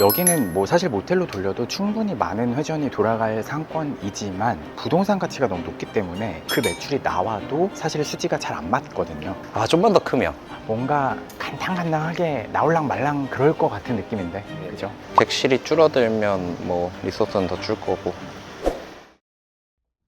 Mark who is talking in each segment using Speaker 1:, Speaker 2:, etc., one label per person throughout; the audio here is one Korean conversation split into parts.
Speaker 1: 여기는 뭐 사실 모텔로 돌려도 충분히 많은 회전이 돌아갈 상권이지만 부동산 가치가 너무 높기 때문에 그 매출이 나와도 사실 수지가 잘 안 맞거든요.
Speaker 2: 아, 좀만 더 크면
Speaker 1: 뭔가 간당간당하게 나올랑 말랑 그럴 것 같은 느낌인데, 그죠?
Speaker 2: 객실이 줄어들면 뭐 리소스는 더 줄 거고.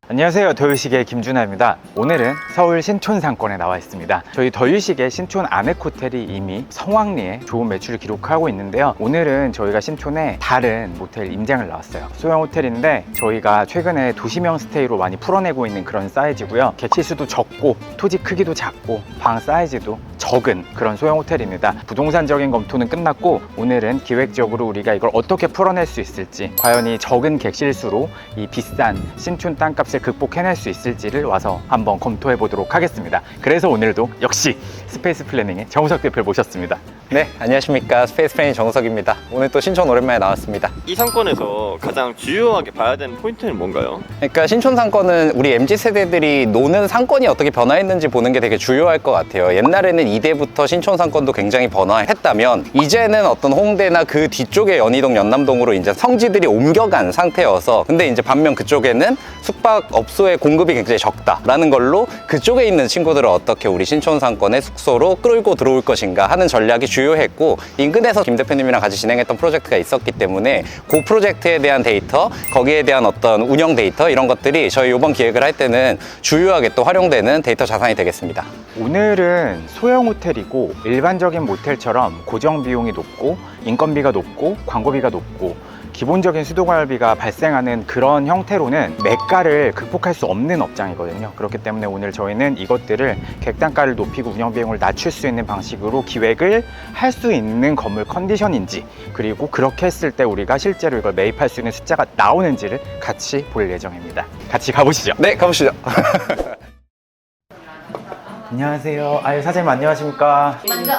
Speaker 1: 안녕하세요, 더유식의 김준하입니다. 오늘은 서울 신촌 상권에 나와 있습니다. 저희 더유식의 신촌 아넥호텔이 이미 성황리에 좋은 매출을 기록하고 있는데요. 오늘은 저희가 신촌에 다른 모텔 임장을 나왔어요. 소형 호텔인데 저희가 최근에 도시명 스테이로 많이 풀어내고 있는 그런 사이즈고요. 객실 수도 적고 토지 크기도 작고 방 사이즈도 적은 그런 소형 호텔입니다. 부동산적인 검토는 끝났고 오늘은 기획적으로 우리가 이걸 어떻게 풀어낼 수 있을지, 과연 이 적은 객실 수로 이 비싼 신촌 땅값을 극복해낼 수 있을지를 와서 한번 검토해 보도록 하겠습니다. 그래서 오늘도 역시 스페이스 플래닝의 정우석 대표를 모셨습니다.
Speaker 2: 네, 안녕하십니까. 스페이스 플래닝 정우석입니다. 오늘 또 신촌 오랜만에 나왔습니다.
Speaker 3: 이 상권에서 가장 주요하게 봐야 되는 포인트는 뭔가요?
Speaker 2: 그러니까 신촌 상권은 우리 MZ세대들이 노는 상권이 어떻게 변화했는지 보는 게 되게 주요할 것 같아요. 옛날에는 이대부터 신촌 상권도 굉장히 번화했다면 이제는 어떤 홍대나 그 뒤쪽에 연희동, 연남동으로 이제 성지들이 옮겨간 상태여서, 근데 이제 반면 그쪽에는 숙박업소의 공급이 굉장히 적다라는 걸로 그쪽에 있는 친구들을 어떻게 우리 신촌 상권의 숙소로 끌고 들어올 것인가 하는 전략이 주요했고, 인근에서 김 대표님이랑 같이 진행했던 프로젝트가 있었기 때문에 그 프로젝트에 대한 데이터, 거기에 대한 어떤 운영 데이터, 이런 것들이 저희 이번 기획을 할 때는 주요하게 또 활용되는 데이터 자산이 되겠습니다.
Speaker 1: 오늘은 소형 호텔이고 일반적인 모텔처럼 고정 비용이 높고 인건비가 높고 광고비가 높고 기본적인 수도관리비가 발생하는 그런 형태로는 매가를 극복할 수 없는 업장이거든요. 그렇기 때문에 오늘 저희는 이것들을 객단가를 높이고 운영비용을 낮출 수 있는 방식으로 기획을 할 수 있는 건물 컨디션인지, 그리고 그렇게 했을 때 우리가 실제로 이걸 매입할 수 있는 숫자가 나오는지를 같이 볼 예정입니다. 같이 가보시죠.
Speaker 2: 네, 가보시죠.
Speaker 1: 안녕하세요. 아유, 사장님 안녕하십니까?
Speaker 4: 먼저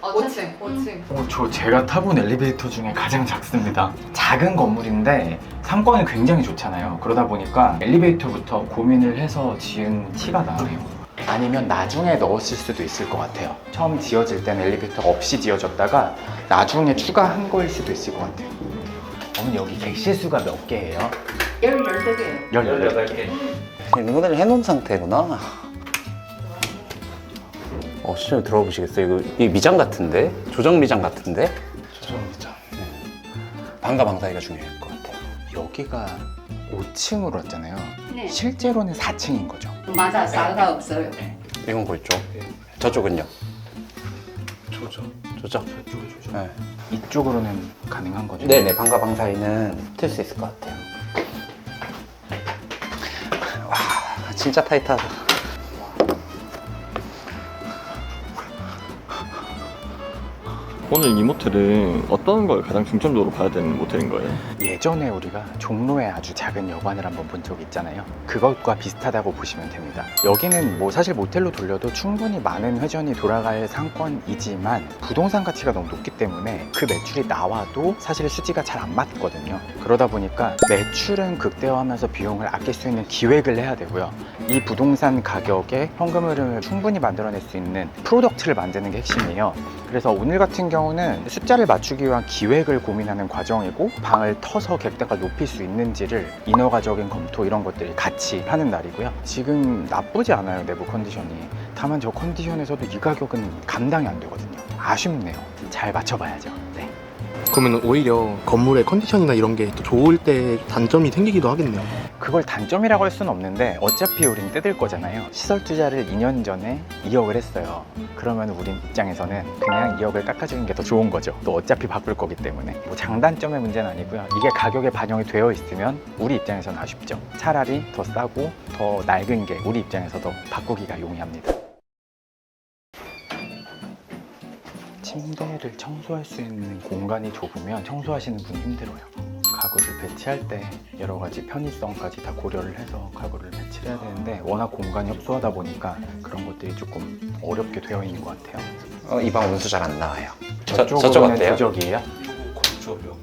Speaker 4: 5층. 5층.
Speaker 1: 저 제가 타본 엘리베이터 중에 가장 작습니다. 작은 건물인데 상권이 굉장히 좋잖아요. 그러다 보니까 엘리베이터부터 고민을 해서 지은 티가 나네요. 아니면 나중에 넣었을 수도 있을 것 같아요. 처음 지어질 때는 엘리베이터가 없이 지어졌다가 나중에 추가한 거일 수도 있을 것 같아요. 어머니, 여기 객실 수가 몇 개예요?
Speaker 4: 18개예요.
Speaker 1: 18개.
Speaker 2: 응원을 해놓은 상태구나. 시청에 들어가 보시겠어요? 이거 미장 같은데? 조정 미장 같은데?
Speaker 1: 조정 미장.
Speaker 2: 방과 방 사이가 중요할 것 같아요.
Speaker 1: 여기가 5층으로 왔잖아요.
Speaker 4: 네.
Speaker 1: 실제로는 4층인 거죠.
Speaker 4: 맞아, 사가 없어요.
Speaker 2: 이건 그쪽. 저쪽은요?
Speaker 1: 조정.
Speaker 2: 조정.
Speaker 1: 저쪽에 조정.
Speaker 2: 네.
Speaker 1: 이쪽으로는 가능한 거죠?
Speaker 2: 네네, 방과 방 사이는 틀 수 있을 것 같아요. 와, 진짜 타이트하다.
Speaker 3: 오늘 이 모텔은 어떤 걸 가장 중점적으로 봐야 되는 모텔인 거예요?
Speaker 1: 예전에 우리가 종로에 아주 작은 여관을 한번 본 적이 있잖아요. 그것과 비슷하다고 보시면 됩니다. 여기는 뭐 사실 모텔로 돌려도 충분히 많은 회전이 돌아갈 상권이지만 부동산 가치가 너무 높기 때문에 그 매출이 나와도 사실 수지가 잘 안 맞거든요. 그러다 보니까 매출은 극대화하면서 비용을 아낄 수 있는 기획을 해야 되고요. 이 부동산 가격에 현금 흐름을 충분히 만들어낼 수 있는 프로덕트를 만드는 게 핵심이에요. 그래서 오늘 같은 경우는 숫자를 맞추기 위한 기획을 고민하는 과정이고, 방을 터서 객단가를 높일 수 있는지를 인허가적인 검토, 이런 것들이 같이 하는 날이고요. 지금 나쁘지 않아요, 내부 컨디션이. 다만 저 컨디션에서도 이 가격은 감당이 안 되거든요. 아쉽네요. 잘 맞춰봐야죠. 네.
Speaker 5: 그러면 오히려 건물의 컨디션이나 이런 게 또 좋을 때 단점이 생기기도 하겠네요.
Speaker 1: 그걸 단점이라고 할 수는 없는데 어차피 우린 뜯을 거잖아요. 시설 투자를 2년 전에 2억을 했어요. 그러면 우린 입장에서는 그냥 2억을 깎아주는 게 더 좋은 거죠. 또 어차피 바꿀 거기 때문에. 뭐 장단점의 문제는 아니고요. 이게 가격에 반영이 되어 있으면 우리 입장에서는 아쉽죠. 차라리 더 싸고 더 낡은 게 우리 입장에서도 바꾸기가 용이합니다. 침대를 청소할 수 있는 공간이 좁으면 청소하시는 분이 힘들어요. 가구를 배치할 때 여러 가지 편의성까지 다 고려를 해서 가구를 배치를 해야 되는데 워낙 공간이 협소하다 보니까 그런 것들이 조금 어렵게 되어 있는 것 같아요.
Speaker 2: 이 방 운수 잘 안 나와요.
Speaker 1: 저쪽은
Speaker 2: 저쪽 어때요?
Speaker 1: 조적이에요?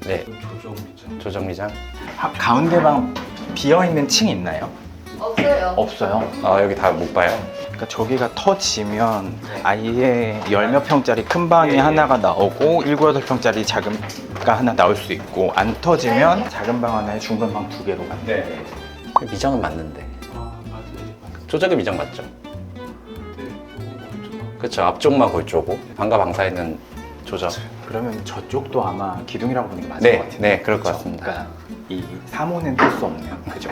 Speaker 2: 네. 조정 미장.
Speaker 1: 가운데 방 비어있는 층이 있나요?
Speaker 4: 없어요.
Speaker 1: 없어요.
Speaker 2: 아, 여기 다 못 봐요.
Speaker 1: 그러니까 저기가 터지면 아예 열 몇 평짜리 큰 방이 하나가 나오고 7, 8평짜리 작은 가 하나 나올 수 있고, 안 터지면 작은 방 하나에 중간 방 2개로 간대.
Speaker 2: 미장은 맞는데.
Speaker 1: 아, 맞아요.
Speaker 2: 조작의 미장 맞죠? 그쵸, 앞쪽만 골조고 방과 방사에 있는 조작.
Speaker 1: 그러면 저쪽도 아마 기둥이라고 보는 게 맞을
Speaker 2: 네,
Speaker 1: 것 같은데.
Speaker 2: 네, 그럴 것
Speaker 1: 그쵸?
Speaker 2: 같습니다.
Speaker 1: 그러니까 이 3호는 뜰 수 없네요. 그죠?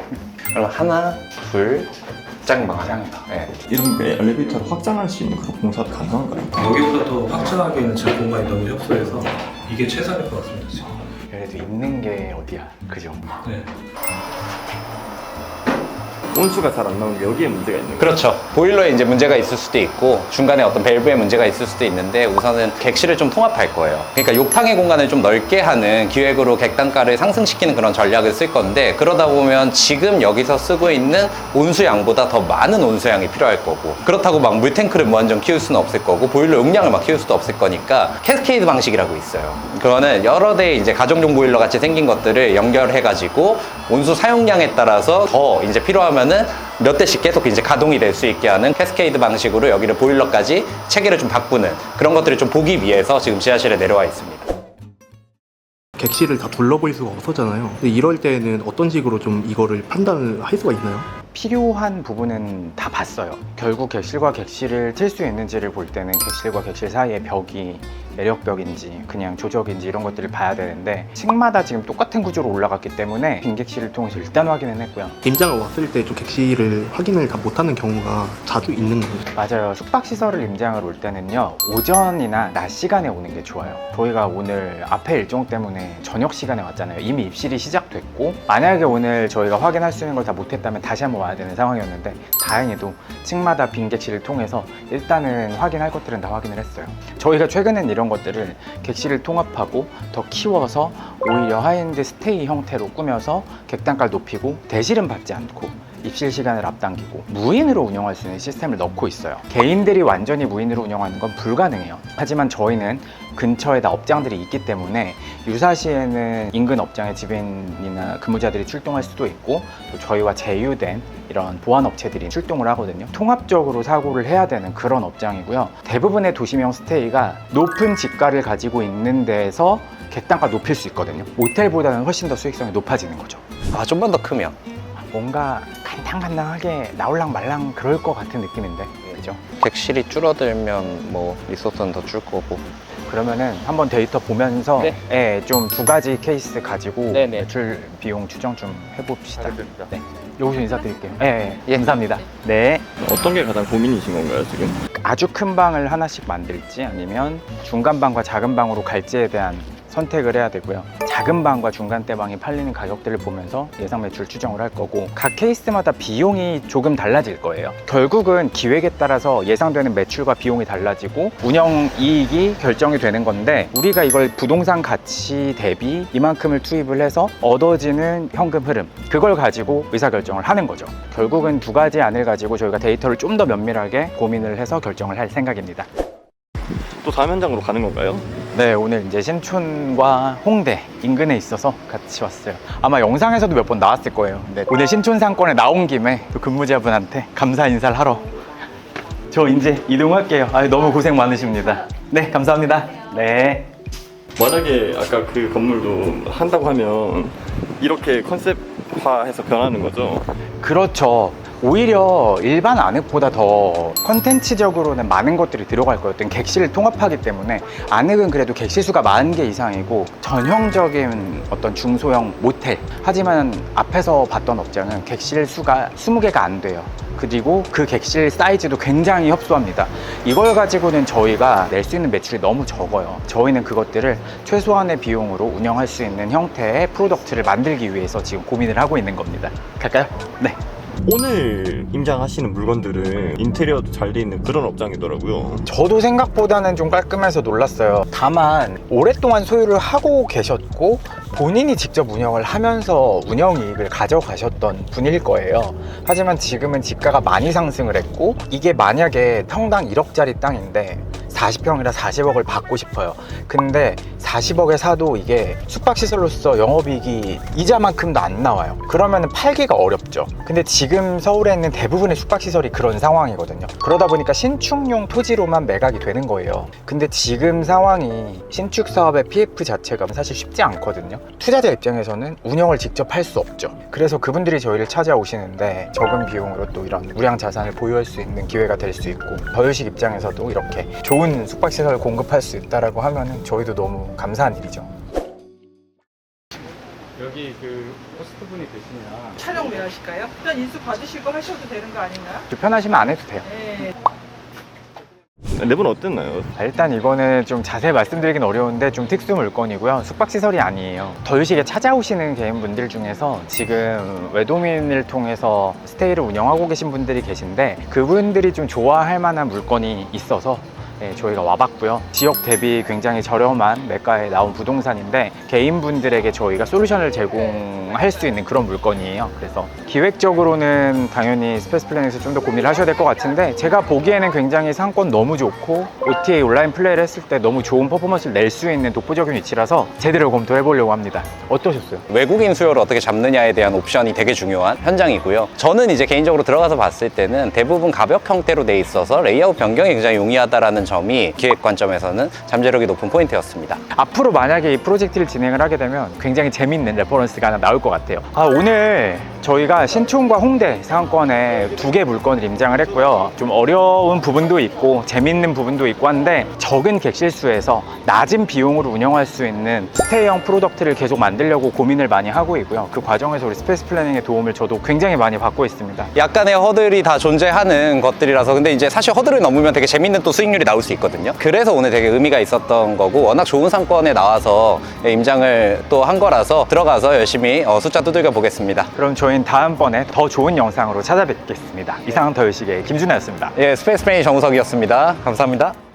Speaker 2: 그럼 하나, 둘, 작은 방 하나.
Speaker 1: 작은 방.
Speaker 2: 네.
Speaker 3: 이런 게 엘리베이터를 확장할 수 있는 그런 공사도 가능한가요?
Speaker 6: 여기보다 더 확장하기에는 제 공간이 너무 협소해서 이게 최선일 것 같습니다 지금.
Speaker 1: 그래도 있는 게 어디야. 그죠?
Speaker 6: 네.
Speaker 3: 온수가 잘 안 나오는 게 여기에 문제가 있는 거예요?
Speaker 2: 그렇죠. 보일러에 이제 문제가 있을 수도 있고 중간에 어떤 밸브에 문제가 있을 수도 있는데 우선은 객실을 좀 통합할 거예요. 그러니까 욕탕의 공간을 좀 넓게 하는 기획으로 객단가를 상승시키는 그런 전략을 쓸 건데, 그러다 보면 지금 여기서 쓰고 있는 온수양보다 더 많은 온수양이 필요할 거고, 그렇다고 막 물탱크를 무한정 키울 수는 없을 거고 보일러 용량을 막 키울 수도 없을 거니까 캐스케이드 방식이라고 있어요. 그거는 여러 대의 이제 가정용 보일러 같이 생긴 것들을 연결해 가지고 온수 사용량에 따라서 더 이제 필요하면은 몇 대씩 계속 이제 가동이 될 수 있게 하는 캐스케이드 방식으로 여기를 보일러까지 체계를 좀 바꾸는 그런 것들을 좀 보기 위해서 지금 지하실에 내려와 있습니다.
Speaker 5: 객실을 다 둘러볼 수가 없었잖아요. 근데 이럴 때는 어떤 식으로 좀 이거를 판단을 할 수가 있나요?
Speaker 1: 필요한 부분은 다 봤어요. 결국 객실과 객실을 틀 수 있는지를 볼 때는 객실과 객실 사이의 벽이 내력벽인지 그냥 조적인지 이런 것들을 봐야 되는데, 층마다 지금 똑같은 구조로 올라갔기 때문에 빈객실을 통해서 일단 확인은 했고요.
Speaker 5: 임장을 왔을 때 좀 객실을 확인을 다 못하는 경우가 자주 있는 거예요.
Speaker 1: 맞아요. 숙박시설을 임장을 올 때는요, 오전이나 낮 시간에 오는 게 좋아요. 저희가 오늘 앞에 일정 때문에 저녁 시간에 왔잖아요. 이미 입실이 시작됐고, 만약에 오늘 저희가 확인할 수 있는 걸 다 못했다면 다시 한번 와야 되는 상황이었는데, 다행히도 층마다 빈객실을 통해서 일단은 확인할 것들은 다 확인을 했어요. 저희가 최근엔 이런 것들을 객실을 통합하고 더 키워서 오히려 하이엔드 스테이 형태로 꾸며서 객단가를 높이고 대실은 받지 않고 입실 시간을 앞당기고 무인으로 운영할 수 있는 시스템을 넣고 있어요. 개인들이 완전히 무인으로 운영하는 건 불가능해요. 하지만 저희는 근처에다 업장들이 있기 때문에 유사시에는 인근 업장의 지배인이나 근무자들이 출동할 수도 있고, 또 저희와 제휴된 이런 보안업체들이 출동을 하거든요. 통합적으로 사고를 해야 되는 그런 업장이고요. 대부분의 도시명 스테이가 높은 지가를 가지고 있는 데에서 객단가 높일 수 있거든요. 모텔보다는 훨씬 더 수익성이 높아지는 거죠.
Speaker 2: 아, 좀만 더 크면.
Speaker 1: 뭔가 간당간당하게 나올랑 말랑 그럴 것 같은 느낌인데, 그죠?
Speaker 2: 객실이 줄어들면 뭐 리소스는 더 줄 거고.
Speaker 1: 그러면은 한번 데이터 보면서
Speaker 2: 네.
Speaker 1: 예, 좀 두 가지 케이스 가지고
Speaker 2: 네네.
Speaker 1: 매출 비용 추정 좀 해봅시다. 네. 여기서 인사드릴게요. 예, 감사합니다. 네.
Speaker 3: 어떤 게 가장 고민이신 건가요 지금?
Speaker 1: 아주 큰 방을 하나씩 만들지 아니면 중간 방과 작은 방으로 갈지에 대한 선택을 해야 되고요. 작은 방과 중간대 방이 팔리는 가격들을 보면서 예상 매출 추정을 할 거고, 각 케이스마다 비용이 조금 달라질 거예요. 결국은 기획에 따라서 예상되는 매출과 비용이 달라지고 운영 이익이 결정이 되는 건데, 우리가 이걸 부동산 가치 대비 이만큼을 투입을 해서 얻어지는 현금 흐름, 그걸 가지고 의사결정을 하는 거죠. 결국은 두 가지 안을 가지고 저희가 데이터를 좀 더 면밀하게 고민을 해서 결정을 할 생각입니다.
Speaker 3: 또 다음 현장으로 가는 건가요?
Speaker 1: 네, 오늘 이제 신촌과 홍대 인근에 있어서 같이 왔어요. 아마 영상에서도 몇 번 나왔을 거예요. 근데 오늘 신촌 상권에 나온 김에 또 근무자분한테 감사 인사를 하러 저 이제 이동할게요. 너무 고생 많으십니다. 네, 감사합니다. 네.
Speaker 3: 만약에 아까 그 건물도 한다고 하면 이렇게 컨셉화해서 변하는 거죠?
Speaker 1: 그렇죠. 오히려 일반 안흙보다 더 컨텐츠적으로는 많은 것들이 들어갈 거예요. 객실을 통합하기 때문에 안흙은 그래도 객실 수가 40개 이상이고 전형적인 어떤 중소형 모텔, 하지만 앞에서 봤던 업장은 객실 수가 20개가 안 돼요. 그리고 그 객실 사이즈도 굉장히 협소합니다. 이걸 가지고는 저희가 낼 수 있는 매출이 너무 적어요. 저희는 그것들을 최소한의 비용으로 운영할 수 있는 형태의 프로덕트를 만들기 위해서 지금 고민을 하고 있는 겁니다. 갈까요? 네.
Speaker 3: 오늘 임장하시는 물건들은 인테리어도 잘 돼 있는 그런 업장이더라고요.
Speaker 1: 저도 생각보다는 좀 깔끔해서 놀랐어요. 다만 오랫동안 소유를 하고 계셨고 본인이 직접 운영을 하면서 운영이익을 가져가셨던 분일 거예요. 하지만 지금은 지가가 많이 상승을 했고, 이게 만약에 평당 1억짜리 땅인데 40평이라 40억을 받고 싶어요. 근데 40억에 사도 이게 숙박시설로서 영업이익이 이자만큼도 안 나와요. 그러면 팔기가 어렵죠. 근데 지금 서울에 있는 대부분의 숙박시설이 그런 상황이거든요. 그러다 보니까 신축용 토지로만 매각이 되는 거예요. 근데 지금 상황이 신축 사업의 PF 자체가 사실 쉽지 않거든요. 투자자 입장에서는 운영을 직접 할 수 없죠. 그래서 그분들이 저희를 찾아오시는데 적은 비용으로 또 이런 무량 자산을 보유할 수 있는 기회가 될 수 있고, 더유식 입장에서도 이렇게 좋은 숙박시설을 공급할 수 있다라고 하면은 저희도 너무 감사한 일이죠.
Speaker 7: 여기 그 호스트분이 계시면
Speaker 8: 촬영 왜 하실까요? 일단 인수 받으시고 하셔도 되는 거 아닌가요?
Speaker 1: 불편하시면 안 해도 돼요.
Speaker 8: 네.
Speaker 3: 랩은 어땠나요?
Speaker 1: 일단 이거는 좀 자세히 말씀드리긴 어려운데 좀 특수 물건이고요. 숙박시설이 아니에요. 더유식에 찾아오시는 개인분들 중에서 지금 외도민을 통해서 스테이를 운영하고 계신 분들이 계신데 그분들이 좀 좋아할 만한 물건이 있어서 저희가 와봤고요. 지역 대비 굉장히 저렴한 매가에 나온 부동산인데 개인분들에게 저희가 솔루션을 제공할 수 있는 그런 물건이에요. 그래서 기획적으로는 당연히 스페이스 플래닝에서 좀 더 고민을 하셔야 될 것 같은데 제가 보기에는 굉장히 상권 너무 좋고 OTA 온라인 플레이를 했을 때 너무 좋은 퍼포먼스를 낼 수 있는 독보적인 위치라서 제대로 검토해 보려고 합니다. 어떠셨어요?
Speaker 2: 외국인 수요를 어떻게 잡느냐에 대한 옵션이 되게 중요한 현장이고요. 저는 이제 개인적으로 들어가서 봤을 때는 대부분 가벽 형태로 돼 있어서 레이아웃 변경이 굉장히 용이하다라는 점이 기획 관점에서는 잠재력이 높은 포인트였습니다.
Speaker 1: 앞으로 만약에 이 프로젝트를 진행을 하게 되면 굉장히 재밌는 레퍼런스가 하나 나올 것 같아요. 오늘 저희가 신촌과 홍대 상권에 2개 물건을 임장을 했고요. 좀 어려운 부분도 있고 재밌는 부분도 있고 한데 적은 객실수에서 낮은 비용으로 운영할 수 있는 스테이형 프로덕트를 계속 만들려고 고민을 많이 하고 있고요. 그 과정에서 우리 스페이스 플래닝의 도움을 저도 굉장히 많이 받고 있습니다.
Speaker 2: 약간의 허들이 다 존재하는 것들이라서 근데 이제 사실 허들을 넘으면 되게 재밌는 또 수익률이 나올 수 있거든요. 그래서 오늘 되게 의미가 있었던 거고 워낙 좋은 상권에 나와서 임장을 또 한 거라서 들어가서 열심히 숫자 두들겨 보겠습니다.
Speaker 1: 그럼 저희는 다음번에 더 좋은 영상으로 찾아뵙겠습니다. 이상 더유식의 김준하였습니다.
Speaker 2: 예, 스페이스 플래닝 정우석이었습니다. 감사합니다.